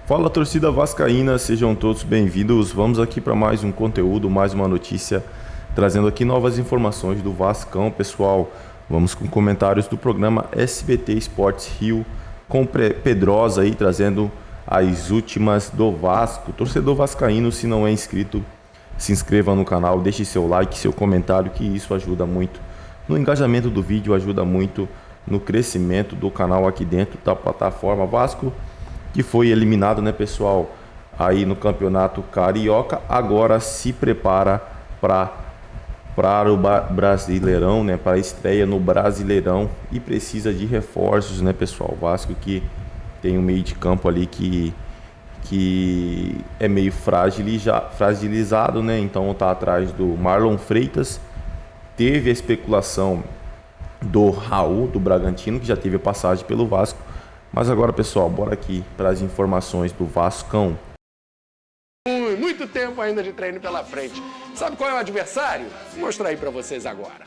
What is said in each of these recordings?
Fala, torcida vascaína, sejam todos bem-vindos. Vamos aqui para mais um conteúdo, mais uma notícia, trazendo aqui novas informações do Vascão, pessoal. Vamos com comentários do programa SBT Esportes Rio, com Pedrosa aí trazendo as últimas do Vasco. Torcedor vascaíno, se não é inscrito, se inscreva no canal, deixe seu like, seu comentário, que isso ajuda muito no engajamento do vídeo, ajuda muito no crescimento do canal aqui dentro da plataforma Vasco, que foi eliminado, né, pessoal, aí no Campeonato Carioca. Agora se prepara para o Brasileirão, né, para a estreia no Brasileirão, e precisa de reforços, né, pessoal. O Vasco que tem um meio de campo ali que é meio fragilizado, né? Então tá atrás do Marlon Freitas. Teve a especulação do Raul, do Bragantino, que já teve passagem pelo Vasco. Mas agora, pessoal, bora aqui para as informações do Vascão. Muito tempo ainda de treino pela frente. Sabe qual é o adversário? Vou mostrar aí para vocês agora.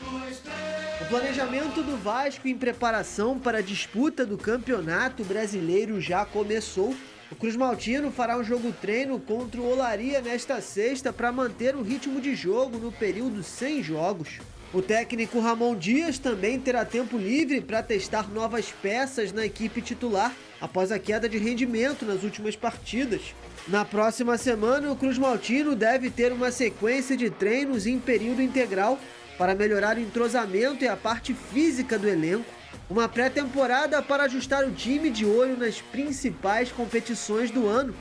O planejamento do Vasco em preparação para a disputa do Campeonato Brasileiro já começou. O Cruz Maltino fará um jogo-treino contra o Olaria nesta sexta para manter o ritmo de jogo no período sem jogos. O técnico Ramon Dias também terá tempo livre para testar novas peças na equipe titular após a queda de rendimento nas últimas partidas. Na próxima semana, o Cruz Maltino deve ter uma sequência de treinos em período integral para melhorar o entrosamento e a parte física do elenco. Uma pré-temporada para ajustar o time de olho nas principais competições do ano.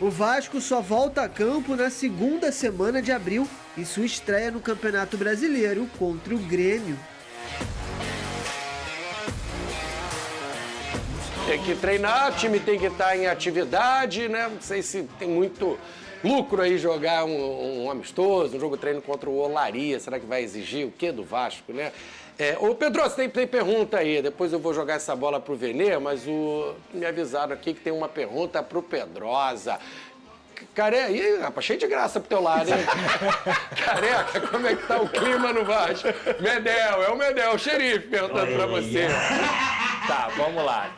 O Vasco só volta a campo na segunda semana de abril e sua estreia no Campeonato Brasileiro contra o Grêmio. Tem que treinar, o time tem que estar em atividade, né? Não sei se tem muito lucro aí jogar um amistoso, um jogo-treino contra o Olaria. Será que vai exigir o quê do Vasco, né? Ô Pedro, você tem pergunta aí, depois eu vou jogar essa bola pro Venê, mas me avisaram aqui que tem uma pergunta pro Pedrosa. Careca, ih, rapaz, cheio de graça pro teu lado, hein? Careca, como é que tá o clima no Vasco? Medel, é o Medel, o xerife perguntando pra você. Tá, vamos lá.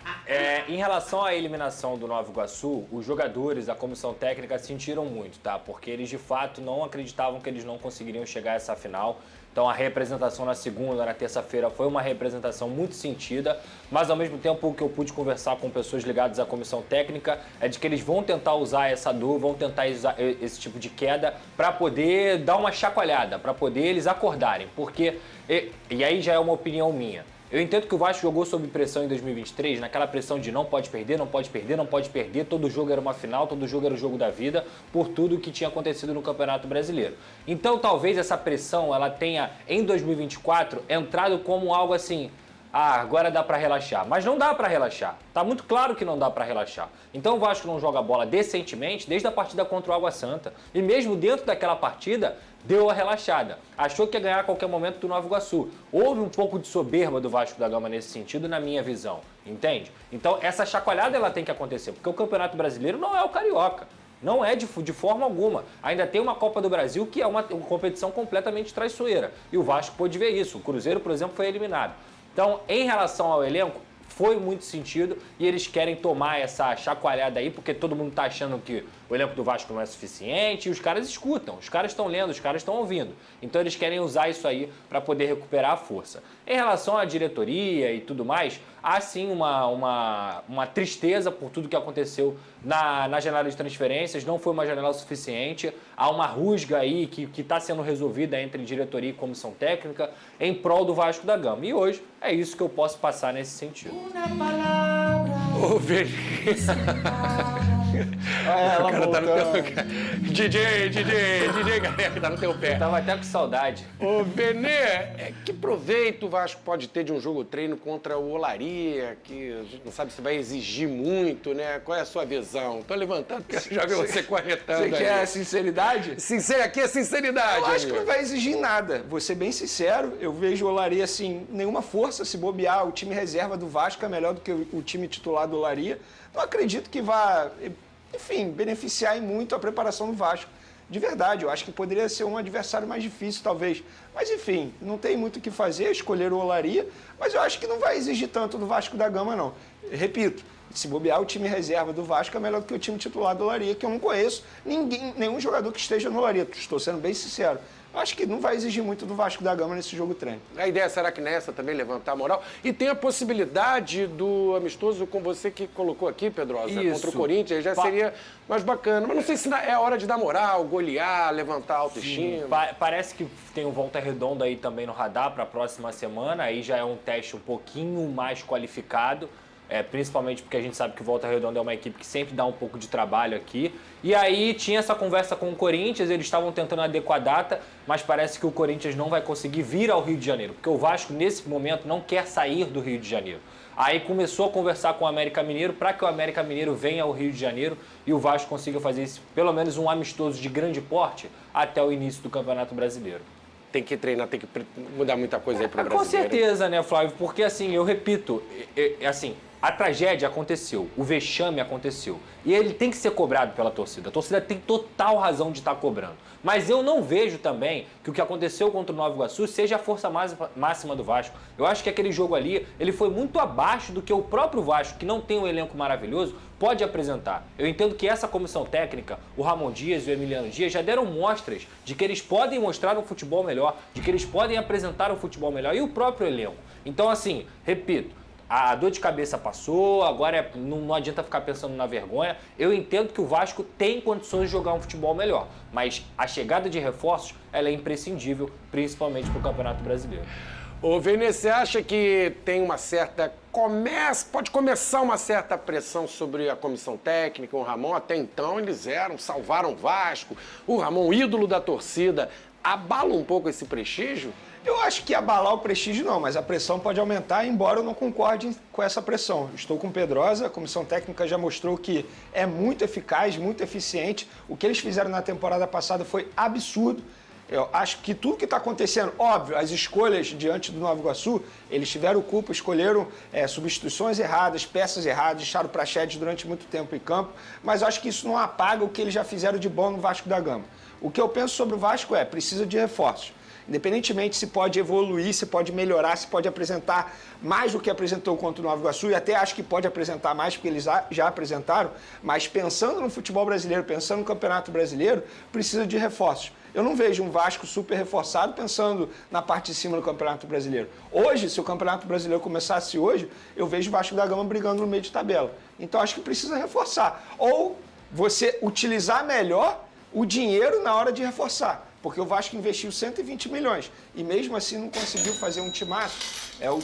Em relação à eliminação do Nova Iguaçu, os jogadores, a comissão técnica sentiram muito, tá? Porque eles de fato não acreditavam que eles não conseguiriam chegar a essa final. Então a representação na segunda, na terça-feira foi uma representação muito sentida, mas ao mesmo tempo o que eu pude conversar com pessoas ligadas à comissão técnica é de que eles vão tentar usar essa dor, vão tentar usar esse tipo de queda para poder dar uma chacoalhada, para poder eles acordarem, porque, e aí já é uma opinião minha, eu entendo que o Vasco jogou sob pressão em 2023, naquela pressão de não pode perder, não pode perder, não pode perder, todo jogo era uma final, todo jogo era o jogo da vida, por tudo que tinha acontecido no Campeonato Brasileiro. Então talvez essa pressão, ela tenha, em 2024, entrado como algo assim, agora dá pra relaxar. Mas não dá pra relaxar, tá muito claro que não dá pra relaxar. Então o Vasco não joga bola decentemente desde a partida contra o Água Santa, e mesmo dentro daquela partida, deu a relaxada. Achou que ia ganhar a qualquer momento do Nova Iguaçu. Houve um pouco de soberba do Vasco da Gama nesse sentido, na minha visão. Entende? Então essa chacoalhada ela tem que acontecer, porque o Campeonato Brasileiro não é o Carioca. Não é de forma alguma. Ainda tem uma Copa do Brasil que é uma competição completamente traiçoeira. E o Vasco pôde ver isso. O Cruzeiro, por exemplo, foi eliminado. Então, em relação ao elenco, foi muito sentido e eles querem tomar essa chacoalhada aí, porque todo mundo tá achando que o elenco do Vasco não é suficiente, e os caras escutam, os caras estão lendo, os caras estão ouvindo. Então eles querem usar isso aí para poder recuperar a força. Em relação à diretoria e tudo mais, há sim uma tristeza por tudo que aconteceu na janela de transferências, não foi uma janela suficiente, há uma rusga aí que está sendo resolvida entre diretoria e comissão técnica em prol do Vasco da Gama. E hoje é isso que eu posso passar nesse sentido. Ô, Venê. Ela o cara tá no voltando. teu... DJ Careca, tá no teu pé. Eu tava até com saudade. Ô, Venê, que proveito o Vasco pode ter de um jogo-treino contra o Olaria, que a gente não sabe se vai exigir muito, né? Qual é a sua visão? Tô levantando porque já viu você corretando. Você quer sinceridade? Aqui é sinceridade. Eu acho que amigo. não vai exigir nada. Vou ser bem sincero, eu vejo o Olaria assim, nenhuma força se bobear. O time reserva do Vasco é melhor do que o time titular do Olaria. Não acredito que vá, enfim, beneficiar em muito a preparação do Vasco. De verdade, eu acho que poderia ser um adversário mais difícil, talvez. Mas, enfim, não tem muito o que fazer, escolher o Olaria, mas eu acho que não vai exigir tanto do Vasco da Gama, não. Repito, se bobear, o time reserva do Vasco é melhor do que o time titular do Olaria, que eu não conheço nenhum jogador que esteja no Olaria, estou sendo bem sincero. Acho que não vai exigir muito do Vasco da Gama nesse jogo treino. A ideia será que nessa também levantar a moral? E tem a possibilidade do amistoso com você que colocou aqui, Pedrosa, contra o Corinthians, já seria mais bacana. Mas não sei se é hora de dar moral, golear, levantar a autoestima. Parece que tem um Volta Redonda aí também no radar para a próxima semana, aí já é um teste um pouquinho mais qualificado. Principalmente porque a gente sabe que o Volta Redonda é uma equipe que sempre dá um pouco de trabalho aqui. E aí tinha essa conversa com o Corinthians, eles estavam tentando adequar a data, mas parece que o Corinthians não vai conseguir vir ao Rio de Janeiro, porque o Vasco, nesse momento, não quer sair do Rio de Janeiro. Aí começou a conversar com o América Mineiro para que o América Mineiro venha ao Rio de Janeiro e o Vasco consiga fazer isso, pelo menos um amistoso de grande porte até o início do Campeonato Brasileiro. Tem que treinar, tem que mudar muita coisa aí para o brasileiro. Com certeza, né, Flávio? Porque, assim, eu repito, assim, a tragédia aconteceu, o vexame aconteceu. E ele tem que ser cobrado pela torcida. A torcida tem total razão de estar cobrando. Mas eu não vejo também que o que aconteceu contra o Nova Iguaçu seja a força máxima do Vasco. Eu acho que aquele jogo ali, ele foi muito abaixo do que o próprio Vasco, que não tem um elenco maravilhoso, pode apresentar. Eu entendo que essa comissão técnica, o Ramon Dias e o Emiliano Dias, já deram mostras de que eles podem mostrar um futebol melhor, de que eles podem apresentar um futebol melhor, e o próprio elenco. Então, assim, repito, a dor de cabeça passou, agora não adianta ficar pensando na vergonha. Eu entendo que o Vasco tem condições de jogar um futebol melhor, mas a chegada de reforços ela é imprescindível, principalmente para o Campeonato Brasileiro. Ô, Vene, você acha que tem uma certa... Pode começar uma certa pressão sobre a comissão técnica, o Ramon? Até então eles salvaram o Vasco, o Ramon, ídolo da torcida, abala um pouco esse prestígio? Eu acho que abalar o prestígio não, mas a pressão pode aumentar, embora eu não concorde com essa pressão. Estou com o Pedrosa, a comissão técnica já mostrou que é muito eficaz, muito eficiente. O que eles fizeram na temporada passada foi absurdo. Eu acho que tudo que está acontecendo, óbvio, as escolhas diante do Nova Iguaçu, eles tiveram culpa, escolheram substituições erradas, peças erradas, deixaram o Praxedes durante muito tempo em campo, mas eu acho que isso não apaga o que eles já fizeram de bom no Vasco da Gama. O que eu penso sobre o Vasco precisa de reforços. Independentemente se pode evoluir, se pode melhorar, se pode apresentar mais do que apresentou contra o Nova Iguaçu, e até acho que pode apresentar mais, porque eles já apresentaram, mas pensando no futebol brasileiro, pensando no Campeonato Brasileiro, precisa de reforços. Eu não vejo um Vasco super reforçado pensando na parte de cima do Campeonato Brasileiro. Hoje, se o Campeonato Brasileiro começasse hoje, eu vejo o Vasco da Gama brigando no meio de tabela. Então acho que precisa reforçar. Ou você utilizar melhor o dinheiro na hora de reforçar. Porque o Vasco investiu 120 milhões e mesmo assim não conseguiu fazer um timaço. É o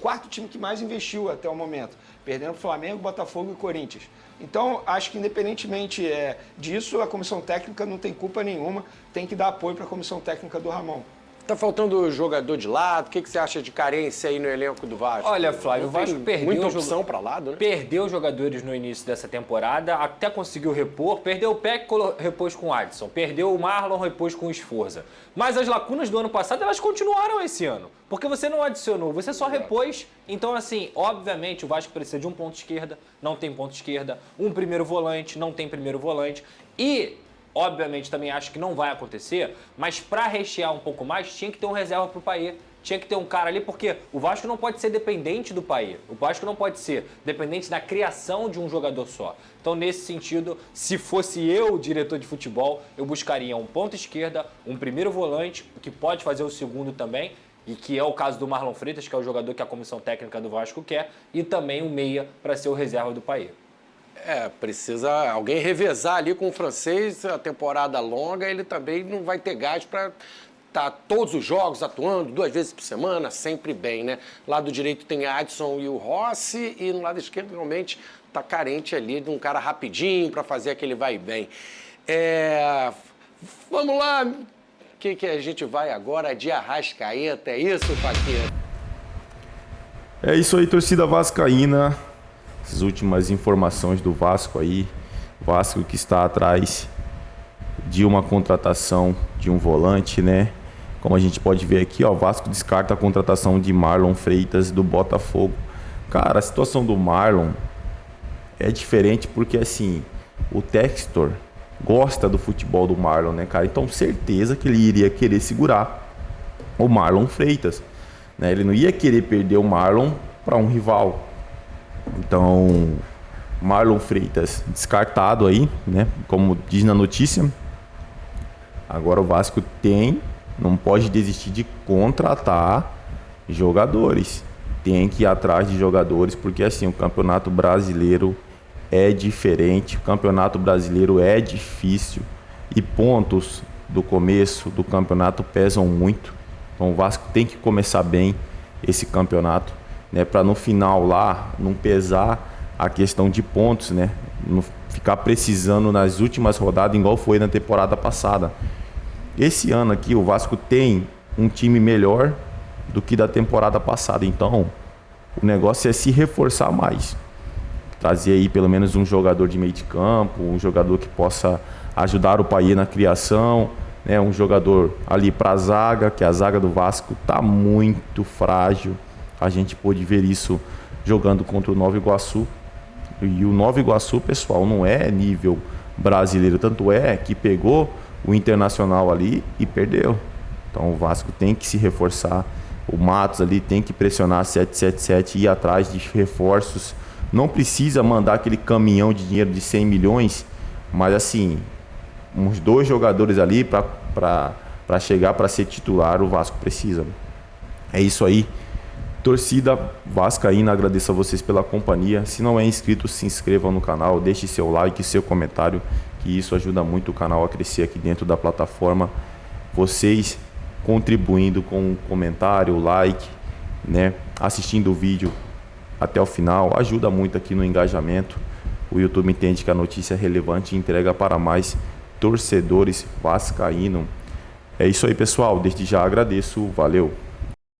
quarto time que mais investiu até o momento, perdendo Flamengo, Botafogo e Corinthians. Então, acho que independentemente disso, a comissão técnica não tem culpa nenhuma, tem que dar apoio para a comissão técnica do Ramon. Tá faltando jogador de lado? O que você acha de carência aí no elenco do Vasco? Olha, Flávio, o Vasco perdeu muita opção para lado, né? Perdeu jogadores no início dessa temporada, até conseguiu repor. Perdeu o Peck, repôs com o Adson. Perdeu o Marlon, repôs com o Sforza. Mas as lacunas do ano passado, elas continuaram esse ano. Porque você não adicionou, você só repôs. Então, assim, obviamente o Vasco precisa de um ponto esquerda, não tem ponto esquerda. Um primeiro volante, não tem primeiro volante. E... obviamente, também acho que não vai acontecer, mas para rechear um pouco mais, tinha que ter um reserva para o Payet. Tinha que ter um cara ali, porque o Vasco não pode ser dependente do Payet. O Vasco não pode ser dependente da criação de um jogador só. Então, nesse sentido, se fosse eu, diretor de futebol, eu buscaria um ponta esquerda, um primeiro volante, que pode fazer o segundo também, e que é o caso do Marlon Freitas, que é o jogador que a comissão técnica do Vasco quer, e também um meia para ser o reserva do Payet. Precisa alguém revezar ali com o francês, a temporada longa, ele também não vai ter gás para estar todos os jogos atuando 2 vezes por semana, sempre bem, né? Lado direito tem Adson e o Rossi, e no lado esquerdo realmente está carente ali de um cara rapidinho para fazer aquele vai e vem. Vamos lá, o que a gente vai agora de Arrascaeta, é isso, Paqueta? É isso aí, torcida vascaína. As últimas informações do Vasco aí. Vasco que está atrás de uma contratação de um volante, né? Como a gente pode ver aqui, ó, o Vasco descarta a contratação de Marlon Freitas do Botafogo. Cara, a situação do Marlon é diferente porque, assim, o Textor gosta do futebol do Marlon, né, cara? Então, certeza que ele iria querer segurar o Marlon Freitas, né? Ele não ia querer perder o Marlon para um rival. Então, Marlon Freitas descartado aí, né? Como diz na notícia. Agora o Vasco não pode desistir de contratar jogadores. Tem que ir atrás de jogadores, porque assim, o Campeonato Brasileiro é diferente, o Campeonato Brasileiro é difícil e pontos do começo do campeonato pesam muito. Então o Vasco tem que começar bem esse campeonato, né, para no final lá não pesar a questão de pontos, né, não ficar precisando nas últimas rodadas igual foi na temporada passada. Esse ano aqui o Vasco tem um time melhor do que da temporada passada, então o negócio é se reforçar mais, trazer aí pelo menos um jogador de meio de campo, um jogador que possa ajudar o Payet na criação, né, um jogador ali para a zaga, que a zaga do Vasco está muito frágil. A gente pôde ver isso jogando contra o Nova Iguaçu. E o Nova Iguaçu, pessoal, não é nível brasileiro, tanto é que pegou o Internacional ali e perdeu. Então o Vasco tem que se reforçar. O Matos ali tem que pressionar 777 e ir atrás de reforços. Não precisa mandar aquele caminhão de dinheiro de 100 milhões, mas assim, uns 2 jogadores ali para chegar para ser titular, o Vasco precisa. É isso aí. Torcida vascaína, agradeço a vocês pela companhia. Se não é inscrito, se inscreva no canal, deixe seu like, seu comentário, que isso ajuda muito o canal a crescer aqui dentro da plataforma. Vocês contribuindo com um comentário, like, né, assistindo o vídeo até o final, ajuda muito aqui no engajamento. O YouTube entende que a notícia é relevante e entrega para mais torcedores vascaínos. É isso aí, pessoal. Desde já agradeço. Valeu!